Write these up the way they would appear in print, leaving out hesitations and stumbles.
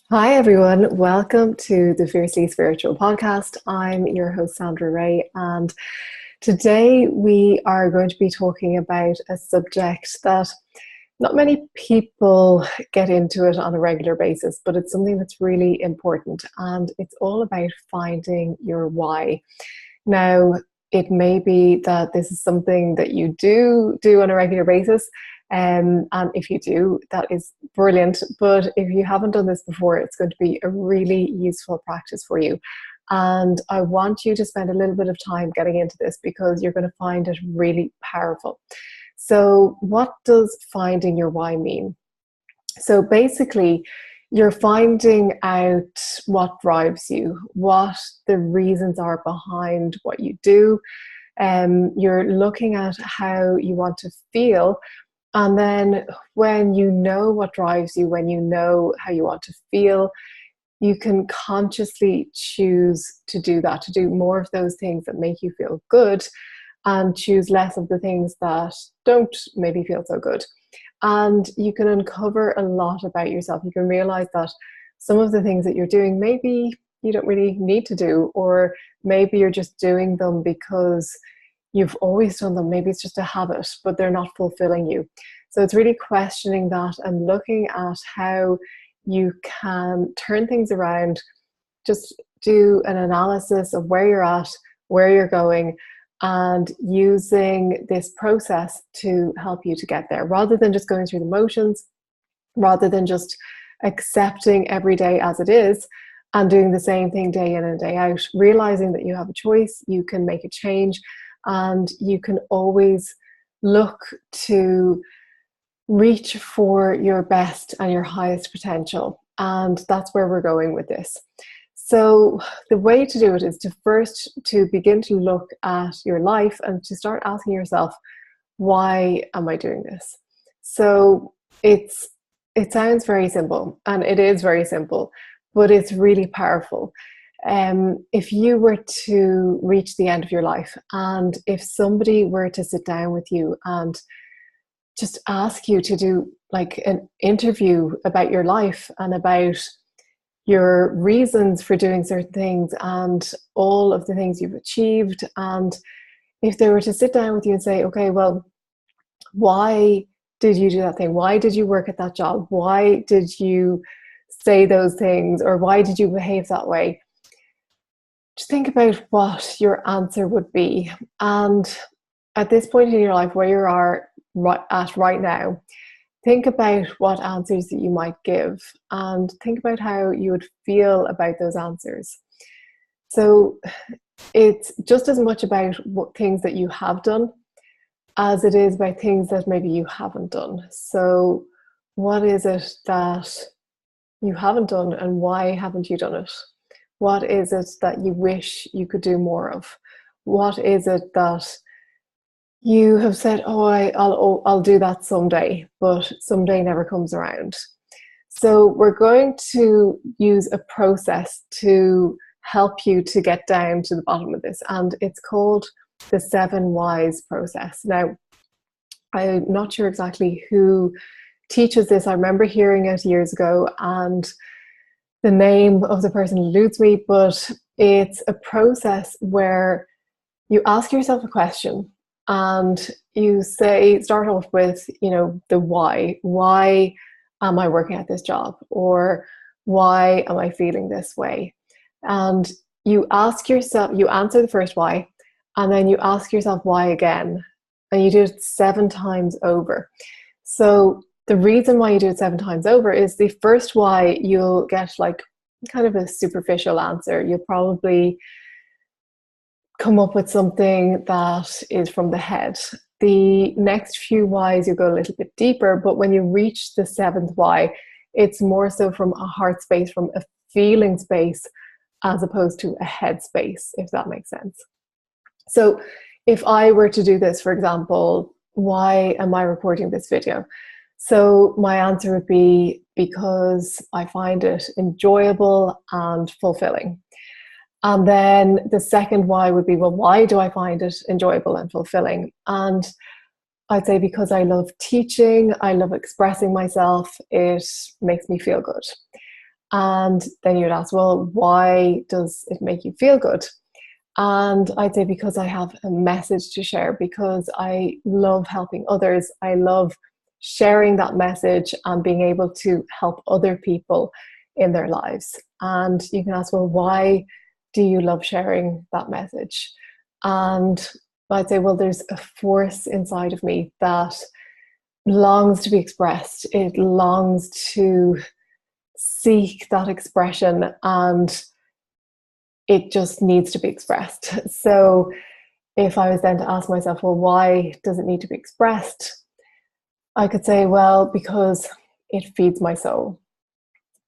Hi, everyone. Welcome to the Fiercely Spiritual podcast. I'm your host, Sandra Ray, and today we are going to be talking about a subject that not many people get into it on a regular basis, but it's something that's really important, and it's all about finding your why. Now, it may be that this is something that you do on a regular basis, and if you do, that is brilliant. But if you haven't done this before, it's going to be a really useful practice for you. And I want you to spend a little bit of time getting into this because you're going to find it really powerful. So, what does finding your why mean? So, basically, you're finding out what drives you, what the reasons are behind what you do. You're looking at how you want to feel, and then when you know what drives you, when you know how you want to feel, you can consciously choose to do that, to do more of those things that make you feel good and choose less of the things that don't maybe feel so good. And you can uncover a lot about yourself. You can realize that some of the things that you're doing, maybe you don't really need to do, or maybe you're just doing them because you've always done them. Maybe it's just a habit, but they're not fulfilling you. So it's really questioning that and looking at how you can turn things around, just do an analysis of where you're at, where you're going, and using this process to help you to get there, rather than just going through the motions, rather than just accepting every day as it is and doing the same thing day in and day out. Realizing that you have a choice, you can make a change, and you can always look to reach for your best and your highest potential. And that's where we're going with this. So the way to do it is to begin to look at your life and to start asking yourself, why am I doing this? So it sounds very simple, and it is very simple, but it's really powerful. If you were to reach the end of your life, and if somebody were to sit down with you and just ask you to do like an interview about your life and about your reasons for doing certain things and all of the things you've achieved, and if they were to sit down with you and say, okay, well, why did you do that thing? Why did you work at that job? Why did you say those things? Or why did you behave that way? Just think about what your answer would be. And at this point in your life, where you are at right now, think about what answers that you might give and think about how you would feel about those answers. So it's just as much about what things that you have done as it is about things that maybe you haven't done. So what is it that you haven't done, and why haven't you done it? What is it that you wish you could do more of? What is it that you have said, I'll do that someday, but someday never comes around? So we're going to use a process to help you to get down to the bottom of this, and it's called the 7 whys process. Now, I'm not sure exactly who teaches this. I remember hearing it years ago, and the name of the person eludes me, but it's a process where you ask yourself a question and you start off with, the why. Why am I working at this job? Or why am I feeling this way? And you ask yourself, you answer the first why, and then you ask yourself why again, and you do it 7 times over. So the reason why you do it 7 times over is the first why you'll get like kind of a superficial answer. You'll probably come up with something that is from the head. The next few whys, you go a little bit deeper, but when you reach the 7th why, it's more so from a heart space, from a feeling space, as opposed to a head space, if that makes sense. So if I were to do this, for example, why am I recording this video? So my answer would be because I find it enjoyable and fulfilling. And then the second why would be, well, why do I find it enjoyable and fulfilling? And I'd say because I love teaching, I love expressing myself, it makes me feel good. And then you'd ask, well, why does it make you feel good? And I'd say because I have a message to share, because I love helping others. I love sharing that message and being able to help other people in their lives. And you can ask, well, why do you love sharing that message? And I'd say, well, there's a force inside of me that longs to be expressed. It longs to seek that expression, and it just needs to be expressed. So if I was then to ask myself, well, why does it need to be expressed? I could say, well, because it feeds my soul.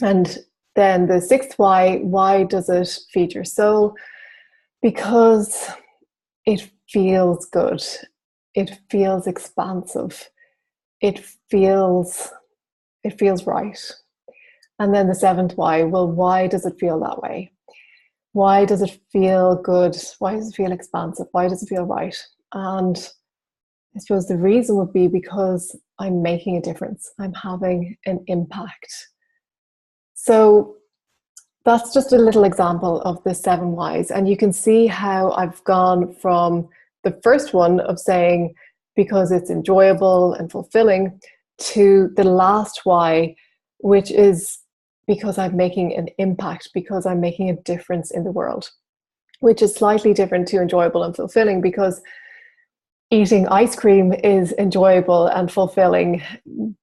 And then the sixth why does it feed your soul? Because it feels good. It feels expansive. It feels right. And then the seventh why, well, why does it feel that way? Why does it feel good? Why does it feel expansive? Why does it feel right? And I suppose the reason would be because I'm making a difference. I'm having an impact. So that's just a little example of the 7 whys. And you can see how I've gone from the first one of saying because it's enjoyable and fulfilling to the last why, which is because I'm making an impact, because I'm making a difference in the world, which is slightly different to enjoyable and fulfilling, because eating ice cream is enjoyable and fulfilling.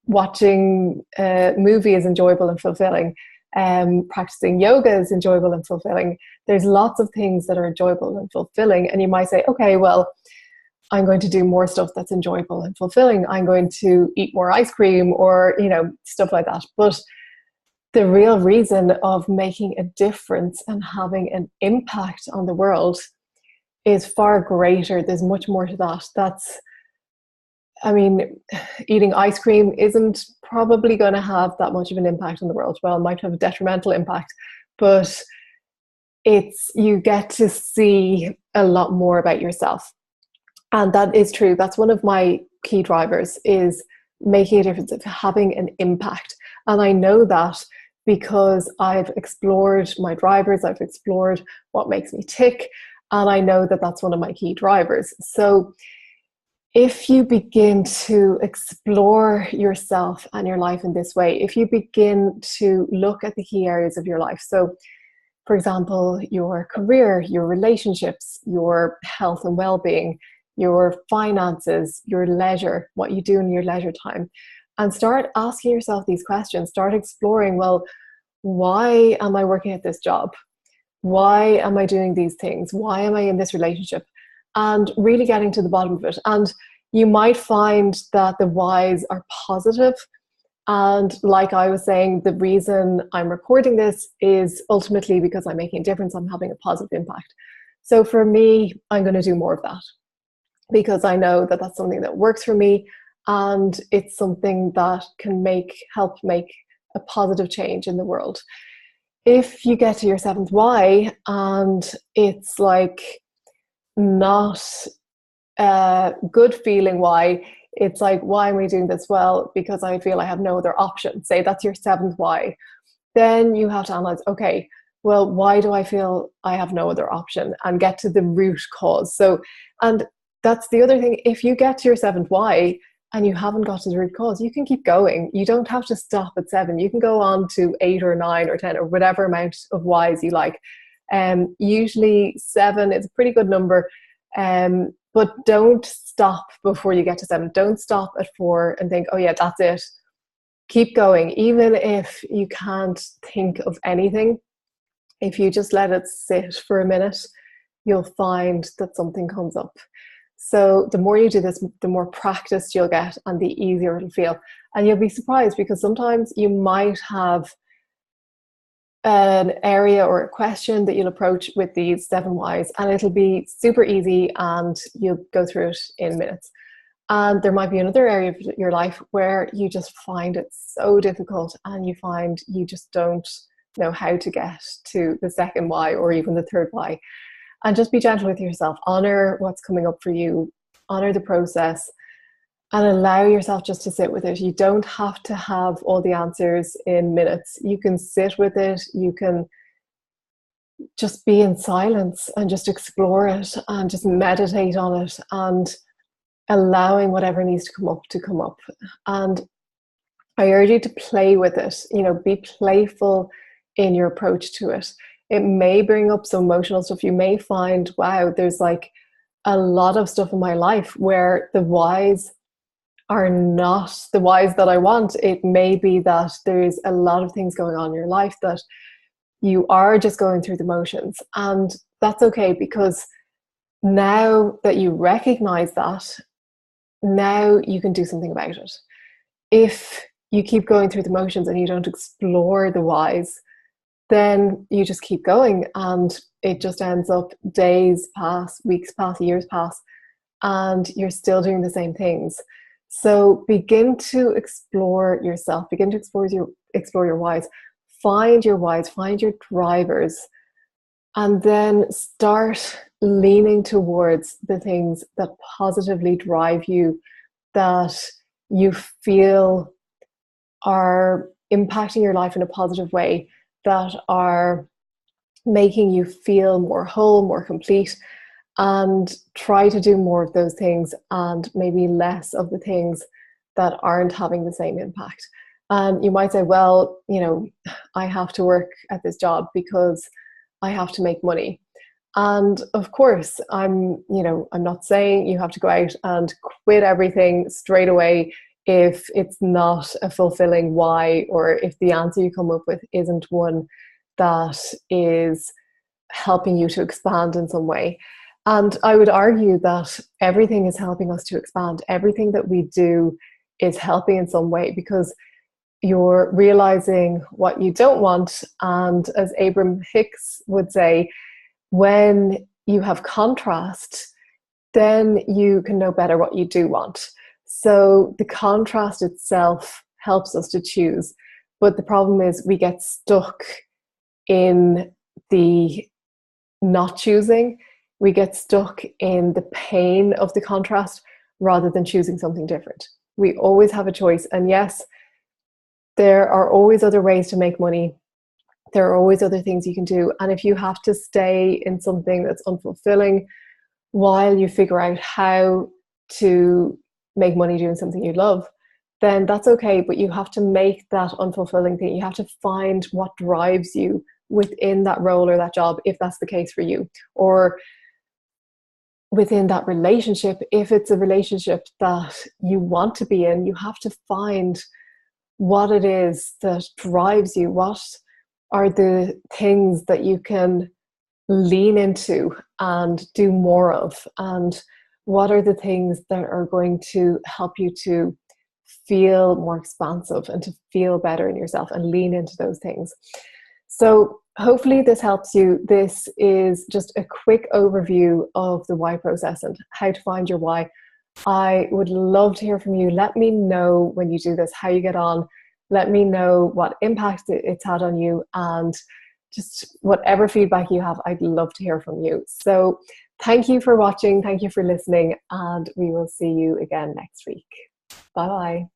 Watching a movie is enjoyable and fulfilling. Practicing yoga is enjoyable and fulfilling. There's lots of things that are enjoyable and fulfilling. And you might say, okay, well, I'm going to do more stuff that's enjoyable and fulfilling. I'm going to eat more ice cream, or, stuff like that. But the real reason of making a difference and having an impact on the world is far greater. There's much more to that. Eating ice cream isn't probably going to have that much of an impact on the world. Well, it might have a detrimental impact, but you get to see a lot more about yourself. And that is true. That's one of my key drivers, is making a difference, of having an impact. And I know that because I've explored my drivers, I've explored what makes me tick, and I know that that's one of my key drivers. So if you begin to explore yourself and your life in this way, if you begin to look at the key areas of your life, so for example, your career, your relationships, your health and well-being, your finances, your leisure, what you do in your leisure time, and start asking yourself these questions, start exploring, well, why am I working at this job? Why am I doing these things? Why am I in this relationship? And really getting to the bottom of it. And you might find that the whys are positive. And like I was saying, the reason I'm recording this is ultimately because I'm making a difference. I'm having a positive impact. So for me, I'm going to do more of that, because I know that that's something that works for me, and it's something that can help make a positive change in the world. If you get to your 7th why and it's like not a good feeling why, it's like, why am I doing this? Well, because I feel I have no other option. Say that's your 7th why. Then you have to analyze, okay, well, why do I feel I have no other option? And get to the root cause. So, and that's the other thing. If you get to your 7th why and you haven't got to the root cause, you can keep going. You don't have to stop at 7. You can go on to 8 or 9 or 10 or whatever amount of whys you like. Usually 7 is a pretty good number. But don't stop before you get to 7. Don't stop at 4 and think, oh yeah, that's it. Keep going. Even if you can't think of anything, if you just let it sit for a minute, you'll find that something comes up. So the more you do this, the more practice you'll get and the easier it'll feel. And you'll be surprised, because sometimes you might have an area or a question that you'll approach with these 7 whys, and it'll be super easy and you'll go through it in minutes. And there might be another area of your life where you just find it so difficult, and you find you just don't know how to get to the 2nd why or even the 3rd why. And just be gentle with yourself. Honor what's coming up for you. Honor the process. and allow yourself just to sit with it. You don't have to have all the answers in minutes. You can sit with it. You can just be in silence and just explore it and just meditate on it, and allowing whatever needs to come up. And I urge you to play with it, be playful in your approach to it. It may bring up some emotional stuff. You may find, wow, there's like a lot of stuff in my life where the whys are not the whys that I want. It may be that there's a lot of things going on in your life that you are just going through the motions. And that's okay, because now that you recognize that, now you can do something about it. If you keep going through the motions and you don't explore the whys, then you just keep going, and it just ends up days pass, weeks pass, years pass, and you're still doing the same things. So begin to explore yourself, begin to explore your whys, find your whys, find your drivers, and then start leaning towards the things that positively drive you, that you feel are impacting your life in a positive way, that are making you feel more whole, more complete, and try to do more of those things and maybe less of the things that aren't having the same impact. And you might say, well, I have to work at this job because I have to make money. And of course, I'm not saying you have to go out and quit everything straight away if it's not a fulfilling why, or if the answer you come up with isn't one that is helping you to expand in some way. And I would argue that everything is helping us to expand. Everything that we do is helping in some way, because you're realizing what you don't want. And as Abraham Hicks would say, when you have contrast, then you can know better what you do want. So the contrast itself helps us to choose. But the problem is we get stuck in the not choosing. We get stuck in the pain of the contrast rather than choosing something different. We always have a choice. And yes, there are always other ways to make money. There are always other things you can do. And if you have to stay in something that's unfulfilling while you figure out how to make money doing something you love, then that's okay. But you have to make that unfulfilling thing. You have to find what drives you within that role or that job, if that's the case for you, or within that relationship. If it's a relationship that you want to be in, you have to find what it is that drives you. What are the things that you can lean into and do more of? And what are the things that are going to help you to feel more expansive and to feel better in yourself, and lean into those things? So hopefully this helps you. This is just a quick overview of the why process and how to find your why. I would love to hear from you. Let me know when you do this, how you get on. Let me know what impact it's had on you, and just whatever feedback you have, I'd love to hear from you. So thank you for watching. Thank you for listening, and we will see you again next week. Bye-bye.